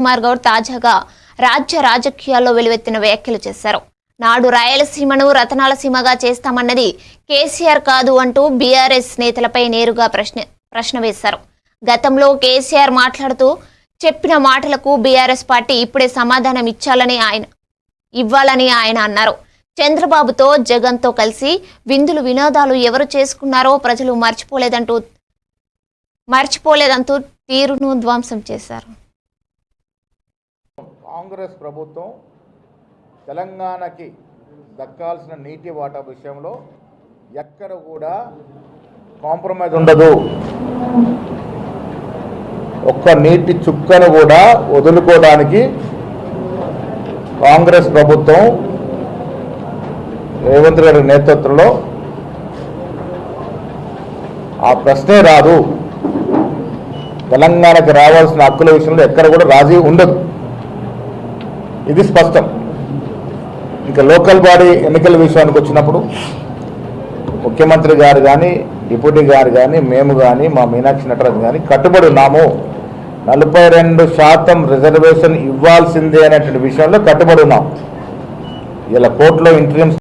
కుమార్ గౌడ్ తాజాగా రాజకీయాల్లో వెలువెత్తిన వ్యాఖ్యలు చేశారు. నాడు రాయలసీమను రతనాలసీమగా చేస్తామన్నది కేసీఆర్ కాదు అంటూ బీఆర్ఎస్ నేతలపై నేరుగా ప్రశ్న వేశారు. గతంలో కేసీఆర్ మాట్లాడుతూ చెప్పిన మాటలకు బీఆర్ఎస్ పార్టీ ఇప్పుడే సమాధానం ఇవ్వాలని ఆయన అన్నారు. చంద్రబాబుతో జగన్తో కలిసి విందులు వినోదాలు ఎవరు చేసుకున్నారో ప్రజలు మర్చిపోలేదంటూ తీరును ధ్వంసం చేశారు. కాంగ్రెస్ ప్రభుత్వం తెలంగాణకి దక్కాల్సిన నీటి వాటా విషయంలో ఎక్కడ కూడా కాంప్రమైజ్ ఉండదు. ఒక్క నీటి చుక్కను కూడా వదులుకోవడానికి కాంగ్రెస్ ప్రభుత్వం రేవంత్ గారి నేతృత్వంలో ఆ ప్రశ్నే రాదు. తెలంగాణకి రావాల్సిన హక్కుల విషయంలో ఎక్కడ కూడా రాజీ ఉండదు. ఇది స్పష్టం. ఇంకా లోకల్ బాడీ ఎన్నికల విషయానికి వచ్చినప్పుడు ముఖ్యమంత్రి గారు కానీ, డిప్యూటీ గారు కానీ, మేము కానీ, మా మీనాక్షి నటరాజు కానీ కట్టుబడి ఉన్నాము. 42% రిజర్వేషన్ ఇవ్వాల్సిందే అనేటువంటి విషయంలో కట్టుబడి ఉన్నాం. ఇలా కోర్టులో ఇంటర్వ్యూస్